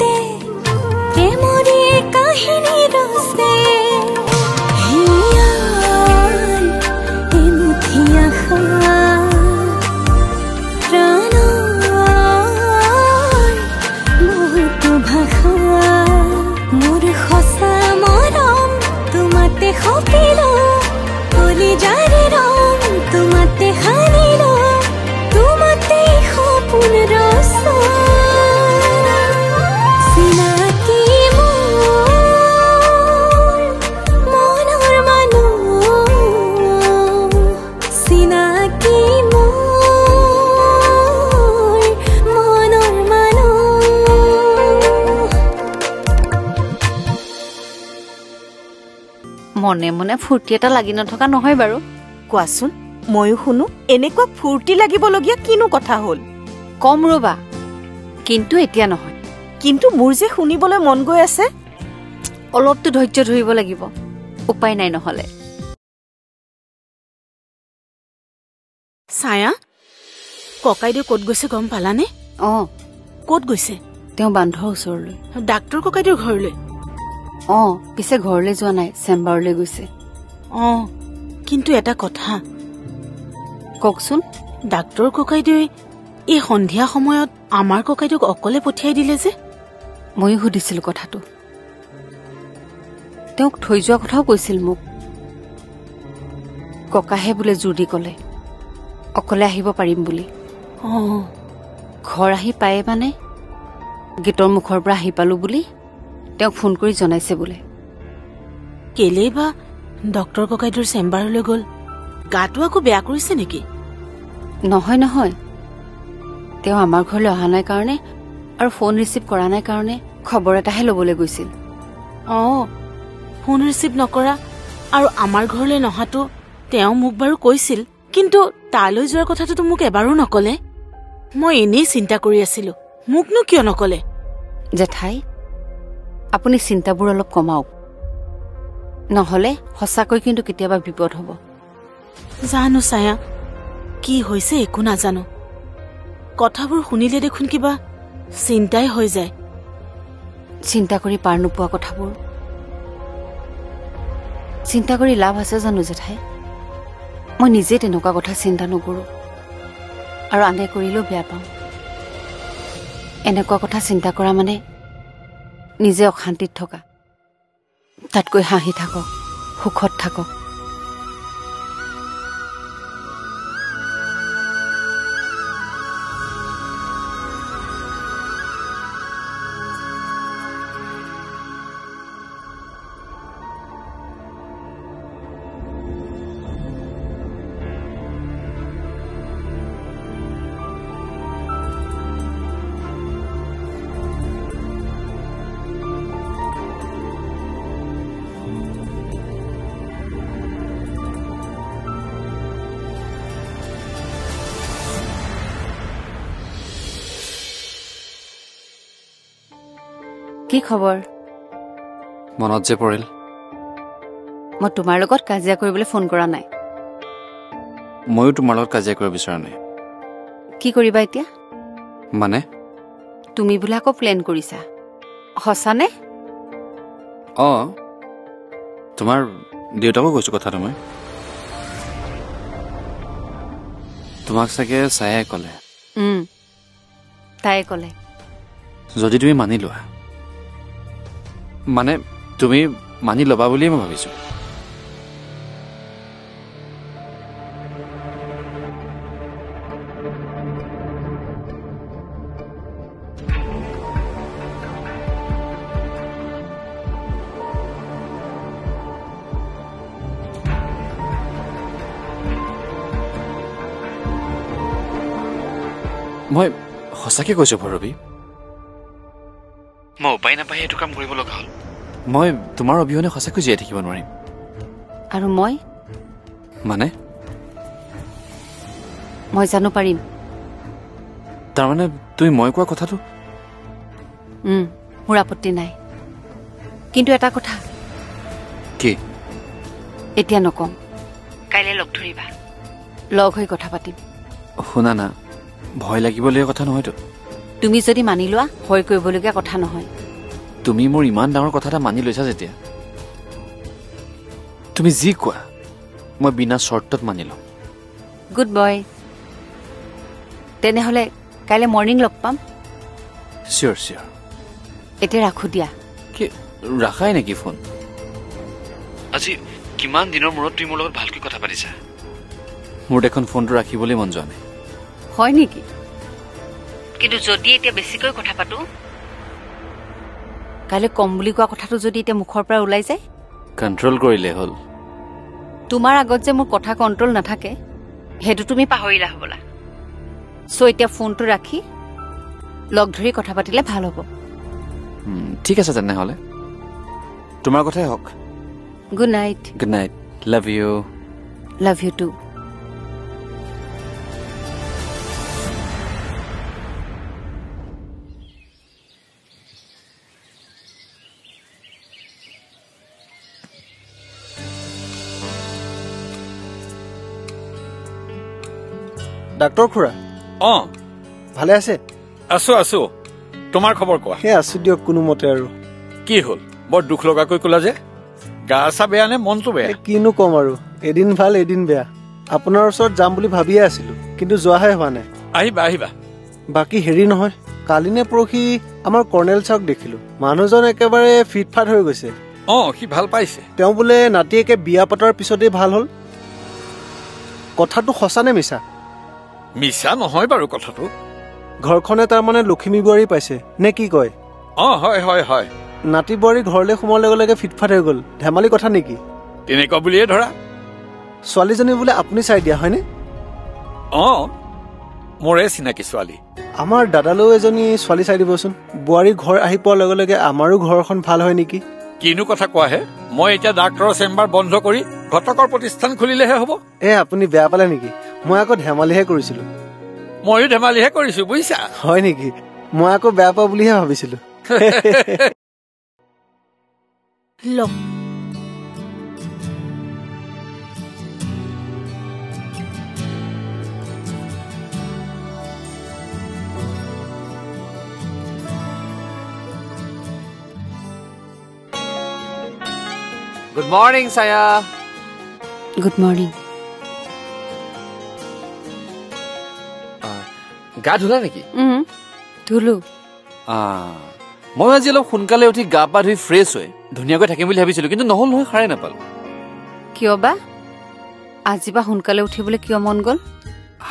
বুকুতে প্ৰেমৰে কাহিনী ৰচে হিয়াৰ এমুঠি আশা প্ৰাণৰ বহুতো ভাষা মোৰ সঁচা মৰম তোমাতে সপিলো কলি যাৰে ৰং তোমাতে হানিলো তোমাতে সপোন ৰচা চিনাকি মোৰ মনৰ মানুহ চিনাকি মোৰ মনৰ মানুহ মনে মনে ফূৰ্তি এটা লাগি নথকা নহয় বাৰু কোৱাচোন ময়ো শুনো এনেকুৱা ফূৰ্তি লাগিবলগীয়া কিনো কথা হ'ল কম ৰবা কিন্তু এতিয়া নহয় কিন্তু মোৰ যে শুনিবলৈ মন গৈ আছে অলপতো ধৈৰ্য ধৰিব লাগিব উপায় নাই নহলে ছায়া ককাইদেউ ক'ত গৈছে গম পালানে ক'ত গৈছে তেওঁ বান্ধৰ ওচৰলৈ ডাক্তৰ ককাইদেউৰ ঘৰলৈ পিছে ঘৰলৈ যোৱা নাই চেম্বাৰলৈ গৈছে কিন্তু এটা কথা কওকচোন ডাক্তৰ ককাইদেৱে এই সন্ধিয়া সময়ত আমাৰ ককাইদেউক অকলে পঠিয়াই দিলে যে ময়ো সুধিছিলো কথাটো তেওঁক থৈ যোৱা কথাও কৈছিল মোক ককাহে বোলে জোৰ দি ক'লে অকলে আহিব পাৰিম বুলি ঘৰ আহি পায়ে মানে গেটৰ মুখৰ পৰা আহি পালো বুলি তেওঁক ফোন কৰি জনাইছে বোলে কেলেই বা ডক্তৰ ককাইদেউৰ চেম্বাৰলৈ গ'ল গাটো আকৌ বেয়া কৰিছে নেকি নহয় নহয় তেওঁ আমাৰ ঘৰলৈ অহা নাই কাৰণে আৰু ফোন ৰিচিভ কৰা নাই কাৰণে খবৰ এটাহে ল'বলৈ গৈছিল ফোন ৰিচিভ নকৰা আৰু আমাৰ ঘৰলৈ নহাটো তেওঁ মোক বাৰু কৈছিল কিন্তু তালৈ যোৱাৰ কথাটোতো মোক এবাৰো নকলে মই এনেই চিন্তা কৰি আছিলো মোকনো কিয় নকলে জেঠাই আপুনি চিন্তাবোৰ অলপ কমাওক নহলে সঁচাকৈ কিন্তু কেতিয়াবা বিপদ হ'ব জানো ছায়া কি হৈছে একো নাজানো কথাবোৰ শুনিলে দেখোন কিবা চিন্তাই হৈ যায় চিন্তা কৰি পাৰ নোপোৱা কথাবোৰ চিন্তা কৰি লাভ আছে জানো জেঠাই মই নিজে তেনেকুৱা কথা চিন্তা নকৰো আৰু আনে কৰিলেও বেয়া পাওঁ এনেকুৱা কথা চিন্তা কৰা মানে নিজে অশান্তিত থকা তাতকৈ হাঁহি থাকক সুখত থাকক কি খবৰ মনত যে পৰিল মই তোমাৰ লগত কাজিয়া কৰিবলৈ ফোন কৰা নাই ময়ো তোমাৰ লগত কাজিয়া কৰিব বিচৰা নাই কি কৰিবা এতিয়া মানে তুমি বোলে আকৌ প্লেন কৰিছা হসানে তোমাৰ দেউতাকো কৈছো কথাটো মই তোমাক চাগে ছায়াই ক'লে তাই ক'লে যদি তুমি মানি লোৱা মানে তুমি মানি ল'বা বুলিয়ে মই ভাবিছো মই সঁচাকৈ কৈছো ভৰবী মই উপায় নাপাই এইটো কাম কৰিব লগা হ'ল মই তোমাৰ অবিহনে সঁচাকৈ জীয়াই থাকিব নোৱাৰিম আৰু মই মানে মই জানো পাৰিম তাৰমানে তুমি মই কোৱা কথাটো মোৰ আপত্তি নাই কিন্তু এটা কথা কি এতিয়া নকম কাইলৈ লগ ধৰিবা লগ হৈ কথা পাতিম শুনা না ভয় লাগিবলগীয়া কথা নহয়তো তুমি যদি মানি লোৱা ভয় কৰিবলগীয়া কথা নহয় তুমি মোৰ ইমান ডাঙৰ কথা এটা মানি লৈছা যেতিয়া তুমি যি কোৱা মই বিনা চৰ্তত মানি লম গুড বয় তেনেহ'লে কাইলৈ মৰ্ণিং লগ পাম চিয়'ৰ চিয়'ৰ এতিয়া ৰাখো দিয়া কি ৰাখাই নেকি ফোন আজি কিমান দিনৰ মূৰত তুমি মোৰ লগত ভালকৈ কথা পাতিছা মোৰ দেখোন ফোনটো ৰাখিবলৈ মন যোৱা নাই হয় নেকি কিন্তু যদি এতিয়া বেছিকৈ কথা পাতো কাইলৈ কম বুলি কোৱা কথাটো যদি এতিয়া মুখৰ পৰা ওলাই যায় কণ্ট্ৰল কৰিলে হ'ল তোমাৰ আগত যে মোৰ কথা কণ্ট্ৰল নাথাকে সেইটো তুমি পাহৰিলা হ'বলা চ' এতিয়া ফোনটো ৰাখি লগ ধৰি কথা পাতিলে ভাল হ'ব ঠিক আছে তেনেহ'লে তোমাৰ কথাই হওক good night good night love you love you too doctor খুৰা ভালে আছে আছো আছো তোমাৰ খবৰ কোৱা সেই আছো দিয়ক কোনোমতে আৰু কি হ'ল বৰ দুখ লগাকৈ ক'লা যে গা চা বেয়া নে মনটো বেয়া কিনো কম আৰু এদিন ভাল এদিন বেয়া আপোনাৰ ওচৰত যাম বুলি ভাবিয়ে আছিলো কিন্তু যোৱাহে হোৱা নাই আহিবা আহিবা বাকী হেৰি নহয় কালি নে পৰহি আমাৰ কৰ্ণেল ছাৰক দেখিলো মানুহজন একেবাৰে ফিটফাট হৈ গৈছে সি ভাল পাইছে তেওঁ বোলে নাতিয়েকে বিয়া পতাৰ পিছতেই ভাল হ'ল কথাটো সঁচা নে মিছা মিছা নহয় বাৰু কথাটো ঘৰখনে তাৰমানে লখিমী বোৱাৰী পাইছে নে কি কয় হয় হয় হয় নাতি বোৱাৰী ঘৰলৈ সোমোৱাৰ লগে লগে ফিটফাট হৈ গ'ল ধেমালি কথা নেকি তেনেকুৱা বুলিয়ে ধৰা ছোৱালীজনী বোলে আপুনি চাই দিয়া হয়নে মোৰে চিনাকি ছোৱালী আমাৰ দাদালৈও এজনী ছোৱালী চাই দিবচোন বোৱাৰী ঘৰ আহি পোৱাৰ লগে লগে আমাৰো ঘৰখন ভাল হয় নেকি কিনো কথা কোৱাহে মই এতিয়া ডাক্তৰৰ চেম্বাৰ বন্ধ কৰি ঘটকৰ প্ৰতিষ্ঠান খুলিলেহে হ'ব আপুনি বেয়া পালে নেকি মই আকৌ ধেমালিহে কৰিছিলো ময়ো ধেমালিহে কৰিছো বুজিছা হয় নেকি মই আকৌ বেয়া পাওঁ বুলিহে ভাবিছিলো লগ গুড মৰ্ণিং ছায়া গুড মৰ্ণিং গা ধুলা নেকি ধুলো মই আজি অলপ সোনকালে উঠি গা পা ধুই ফ্ৰেছ হৈ ধুনীয়াকৈ থাকিম বুলি ভাবিছিলো কিন্তু নহ'ল নহয় সাৰে নাপালো কিয় বা আজি বা সোনকালে উঠিবলৈ কিয় মন গ'ল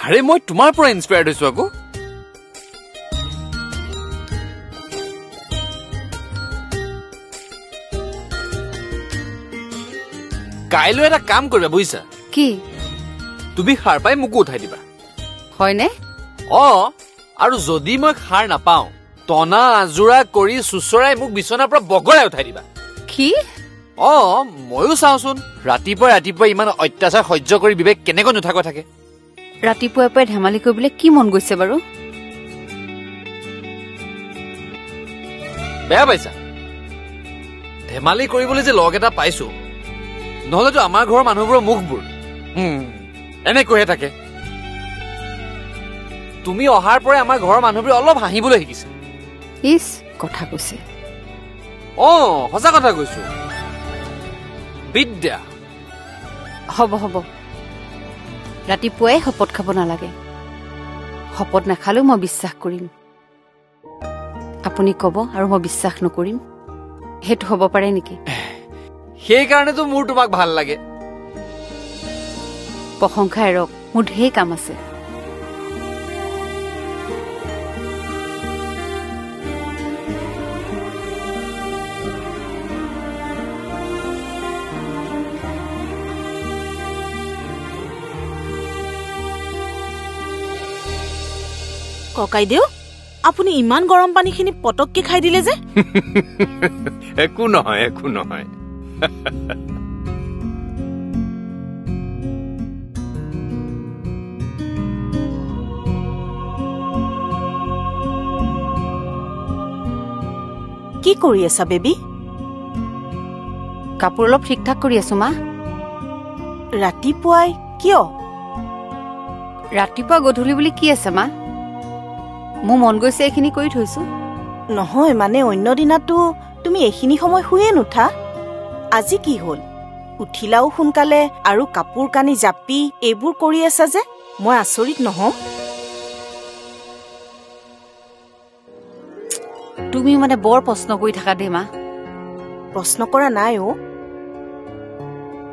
আৰে মই তোমাৰ পৰা ইনস্পায়াৰ্ড হৈছো আকৌ কাইলৈ এটা কাম কৰিবা বুজিছা কি তুমি সাৰ পাই মোকো উঠাই দিবা হয়নে আৰু যদি মই সাৰ নাপাওঁ টনা আজোৰা কৰি চুচৰাই মোক বিচনাৰ পৰা বগৰাই উঠাই দিবা কি ময়ো চাওঁচোন ৰাতিপুৱা ইমান অত্যাচাৰ সহ্য কৰি বিবেক কেনেকৈ নুঠাকৈ থাকে ৰাতিপুৱাই পুৱাই ধেমালি কৰিবলৈ কি মন গৈছে বাৰু বেয়া পাইছা ধেমালি কৰিবলৈ যে লগ এটা পাইছো নহলেতো আমাৰ ঘৰৰ মানুহবোৰৰ মুখবোৰ এনেকৈহে থাকে তুমি অহাৰ পৰাই আমাৰ ঘৰৰ মানুহবোৰে অলপ হাঁহিবলৈ শিকিছে ইছ কথা কৈছে সঁচা কথা কৈছো বিদ্যা হ'ব ৰাতিপুৱাই শপত খাব নালাগে শপত নাখালেও মই বিশ্বাস কৰিম আপুনি ক'ব আৰু মই বিশ্বাস নকৰিম সেইটো হ'ব পাৰে নেকি সেইকাৰণেতো মোৰ তোমাক ভাল লাগে প্ৰশংসা এৰক মোৰ ঢেৰ কাম আছে ককাইদেউ আপুনি ইমান গৰম পানীখিনি পটককে খাই দিলে যে একো নহয় কি কৰি আছা বেবী কাপোৰ অলপ ঠিক ঠাক কৰি আছো মা ৰাতিপুৱাই কিয় ৰাতিপুৱা গধূলি বুলি কি আছে মা মোৰ মন গৈছে এইখিনি কৰি থৈছো। নহয় মানে অন্য দিনাতো তুমি এইখিনি সময় শুয়ে নুঠা। আজি কি হ'ল? উঠিলাও সোনকালে আৰু কাপোৰ কানি জাপি এইবোৰ কৰি আছা যে মই আচৰিত নহম। তুমি মানে বৰ প্ৰশ্ন কৰি থাকা দেই মা। প্ৰশ্ন কৰা নাই অ'।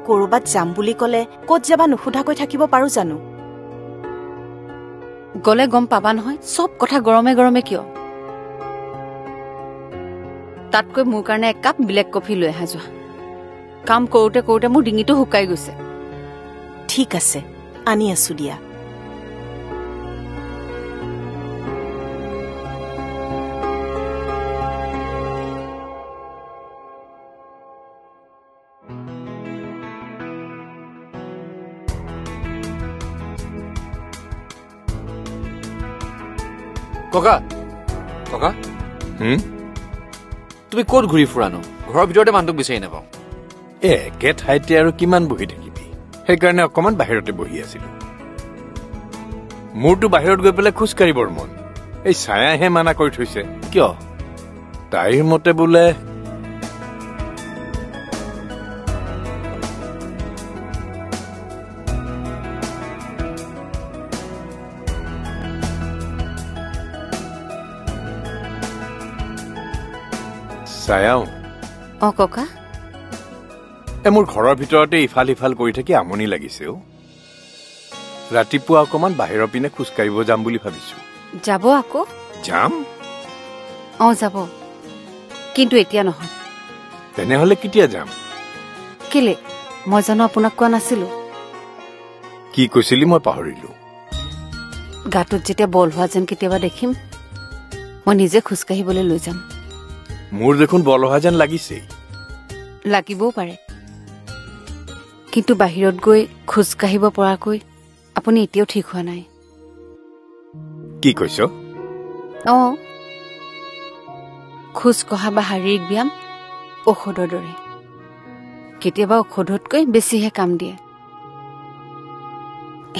কৰবাত যাম বুলি ক'লে ক'ত যাবা নুসুধাকৈ থাকিব পাৰো জানো? গলে গম পাবা নহয়, চব কথা গৰমে গৰমে কিয়? তাতকৈ মোৰ কাৰণে এক কাপ ব্লেক কফি লৈ আহা যোৱা। কাম কৰোঁতে কৰোঁতে মোৰ ডিঙিটো শুকাই গৈছে। ঠিক আছে, আনি আছো দিয়া। ককা ককা তুমি ক'ত ঘূৰি ফুৰানো? ঘৰৰ ভিতৰতে মানুহটোক বিচাৰি নাপাওঁ। একে ঠাইতে আৰু কিমান বহি থাকিবি, সেইকাৰণে অকমান বাহিৰতে বহি আছিলো। মোৰতো বাহিৰত গৈ পেলাই খোজ কাঢ়িবৰ মন, এই ছায়াহে মানা কৰি থৈছে। কিয়? তাইৰ মতে বোলে ছায়াও অ ককা, মোৰ ঘৰৰ ভিতৰতে ইফাল সিফাল কৰি থাকি আমনি লাগিছে। ৰাতিপুৱা অকমান বাহিৰৰ পিনে খোজ কাঢ়িব যাম বুলি ভাবিছো। যাব আকৌ? যাম। অ যাব, কিন্তু এতিয়া নহয়। তেনেহলে কেতিয়া যাম? কেলে, মই জানো আপোনাক কোৱা নাছিলো? কি কৈছিলি মই পাহৰিলো। গাটোত যেতিয়া বল হোৱা যেন কেতিয়াবা দেখিম, মই নিজে খোজকাঢ়িবলৈ লৈ যাম। মোৰ দেখোন বল অহা যেন লাগিছেই। লাগিবও পাৰে, কিন্তু বাহিৰত গৈ খোজ কাঢ়িব পৰাকৈ আপুনি এতিয়াও ঠিক হোৱা নাই। কি কৈছ? অ, খোজ কঢ়া বা শাৰীৰিক ব্যায়াম ঔষধৰ দৰে, কেতিয়াবা ঔষধতকৈ বেছিহে কাম দিয়ে।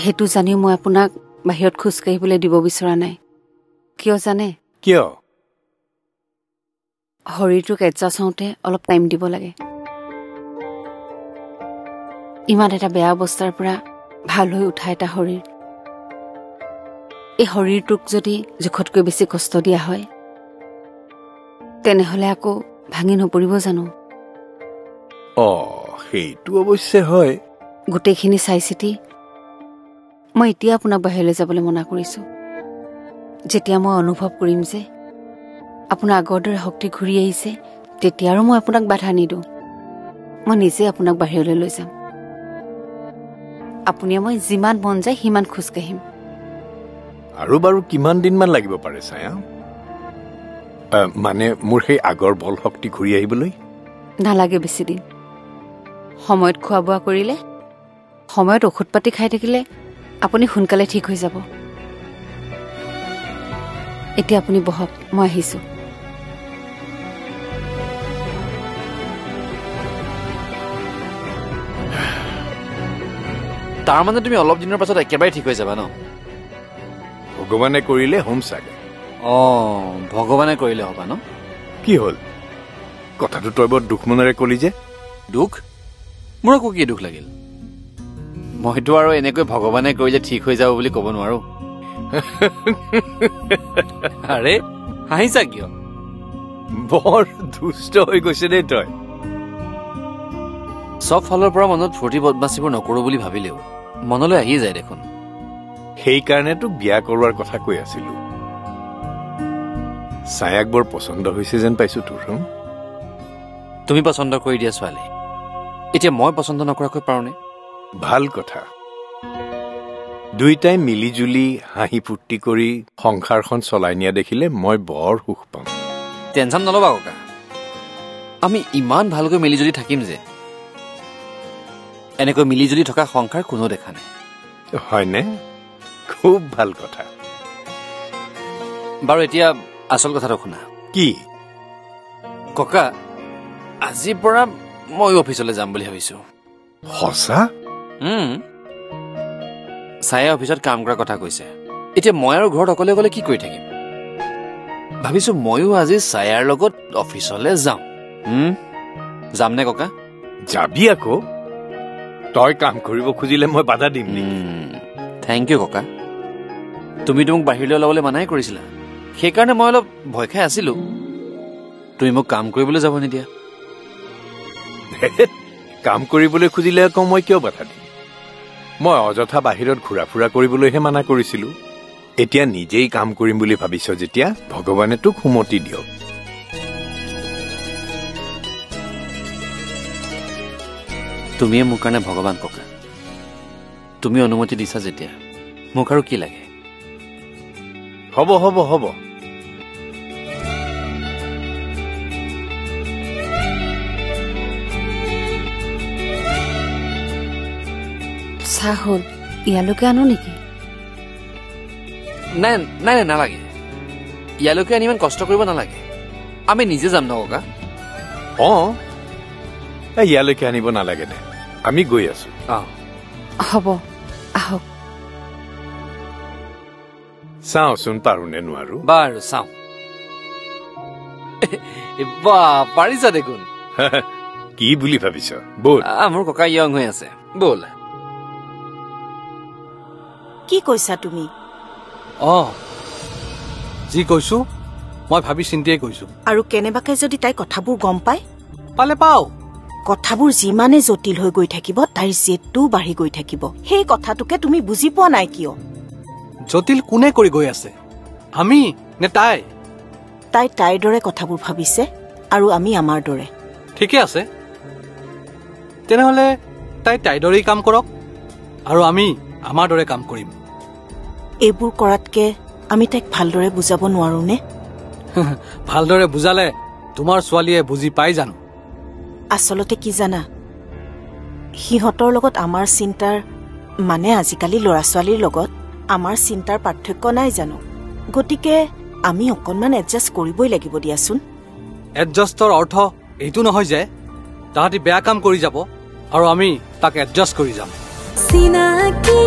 সেইটো জানিও মই আপোনাক বাহিৰত খোজ কাঢ়িবলৈ দিব বিচৰা নাই। কিয় জানে? কিয়? শৰীৰটোক এডজাষ্ট হওঁতে অলপ টাইম দিব লাগে। ইমান এটা বেয়া অৱস্থাৰ পৰা ভাল হৈ উঠা এটা শৰীৰ, এই শৰীৰটোক যদি জোখতকৈ বেছি কষ্ট দিয়া হয়, তেনেহলে আকৌ ভাঙি নপৰিব জানো? সেইটো অৱশ্যে হয়। গোটেইখিনি চাই চিতি মই এতিয়া আপোনাক বাহিৰলৈ যাবলৈ মনা কৰিছো। যেতিয়া মই অনুভৱ কৰিম যে আপোনাৰ আগৰ দৰে শক্তি ঘূৰি আহিছে, তেতিয়া আৰু মই আপোনাক বাধা নিদিওঁ। মই নিজে আপোনাক বাহিৰলৈ লৈ যাম। আপুনি মই যিমান মন যায় সিমান খোজকাঢ়িম। আৰু বাৰু কিমান দিনমান লাগিব পাৰে ছায়া? মানে মোৰ সেই আগৰ বল শক্তি ঘূৰি আহিবলৈ? নালাগে বেছি দিন। সময়ত খোৱা বোৱা কৰিলে, সময়ত ঔষধ পাতি খাই থাকিলে আপুনি সোনকালে ঠিক হৈ যাব। এতিয়া আপুনি বহক, মই আহিছো। তাৰ মানে তুমি অলপ দিনৰ পাছত একেবাৰে ঠিক হৈ যাবা ন? ভগৱানে কৰিলে হ'ম চাগে। ভগৱানে কৰিলে হ'বা ন? কি হ'ল? কথাটো তই বৰ দুখ মনেৰে কলি যে। দুখ? মোৰ আকৌ কি দুখ লাগিল? মইতো আৰু এনেকৈ ভগৱানে কৰিলে ঠিক হৈ যাব বুলি ক'ব নোৱাৰো। আৰে হাঁহিছা কিয়? বৰ দুষ্ট হৈ গৈছে দেই তই। চব ফালৰ পৰা মনত ফূৰ্তি বদমাচিবোৰ নকৰো বুলি ভাবিলেও মনলৈ আহিয়ে যায় দেখোন। সেইকাৰণে তোক বিয়া কৰোৱাৰ কথা কৈ আছিলো। ছায়াক বৰ পচন্দ হৈছে যেন পাইছো তোৰ। তুমি পচন্দ কৰি দিয়া ছোৱালী, এতিয়া মই পচন্দ নকৰাকৈ পাৰোনে? ভাল কথা। দুইটাই মিলি জুলি হাঁহি ফূৰ্তি কৰি সংসাৰখন চলাই নিয়া দেখিলে মই বৰ সুখ পাম। টেনচন নলবা ককা, আমি ইমান ভালকৈ মিলি জুলি থাকিম যে এনেকৈ মিলি জুলি থকা সংসাৰ কোনো দেখা নাই। হয়নে? খুব ভাল কথা। বাৰু এতিয়া আচল কথাটো শুনা। কি? ককা, আজিৰ পৰা মই অফিচলৈ যাম বুলি ভাবিছো। সঁচা? ছায়ে অফিচত কাম কৰাৰ কথা কৈছে। এতিয়া মই আৰু ঘৰত অকলে অকলে কি কৰি থাকিম? ভাবিছো ময়ো আজি ছায়াৰ লগত অফিচলৈ যাম যাম নে ককা যাবি আকৌ তই কাম কৰিব খুজিলে মই বাধা দিম থেংক ইউ ককা তুমিতো মোক বাহিৰলৈ ওলাবলৈ মানাই কৰিছিলা সেইকাৰণে মই অলপ ভয় খাই আছিলো তুমি মোক কাম কৰিবলৈ যাব নিদিয়া কাম কৰিবলৈ খুজিলে আকৌ মই কিয় বাধা দিম মই অযথা বাহিৰত ঘূৰা ফুৰা কৰিবলৈহে মানা কৰিছিলো এতিয়া নিজেই কাম কৰিম বুলি ভাবিছ যেতিয়া ভগৱানে তোক সুমতি দিয়ক তুমিয়ে মোৰ কাৰণে ভগৱান ককা তুমি অনুমতি দিছা যেতিয়া মোক আৰু কি লাগে হ'ব হ'ব হ'ব চাহ হ'ল ইয়ালৈকে আনো নেকি নাই নাই নাই নালাগে ইয়ালৈকে আনি ইমান কষ্ট কৰিব নালাগে আমি নিজে যাম ন ককা ইয়ালৈকে আনিব নালাগে দে আমি গৈ আছো হ'ব আহক চাওঁচোন পাৰোনে নোৱাৰো বাৰু চাওঁ বা পাৰিছা দেখোন কি বুলি ভাবিছ বল মোৰ ককা য়ং হৈ আছে বল কি কৈছা তুমি যি কৈছো মই ভাবি চিন্তিয়ে কৈছো আৰু কেনেবাকে যদি তাই কথাবোৰ গম পায় পালে পাও কথাবোৰ যিমানে জটিল হৈ গৈ থাকিব তাইৰ জেদটোও বাঢ়ি গৈ থাকিব সেই কথাটোকে তুমি বুজি পোৱা নাই কিয় জটিল কোনে কৰি গৈ আছে আমি নে তাই তাইৰ দৰে কথাবোৰ ভাবিছে আৰু আমি আমাৰ দৰে ঠিকে আছে তেনেহলে তাইৰ দৰেই কাম কৰক আৰু আমি আমাৰ দৰে কাম কৰিম এইবোৰ কৰাতকে আমি তাইক ভালদৰে বুজাব নোৱাৰো নে ভালদৰে বুজালে তোমাৰ ছোৱালীয়ে বুজি পাই জানো আচলতে কি জানা সিহঁতৰ লগত আমাৰ চিন্তাৰ মানে আজিকালি ল'ৰা ছোৱালীৰ লগত আমাৰ চিন্তাৰ পাৰ্থক্য নাই জানো গতিকে আমি অকণমান এডজাষ্ট কৰিবই লাগিব দিয়াচোন এডজাষ্টৰ অৰ্থ এইটো নহয় যে তাহাঁতি বেয়া কাম কৰি যাব আৰু আমি তাক এডজাষ্ট কৰি যাম চিনাকি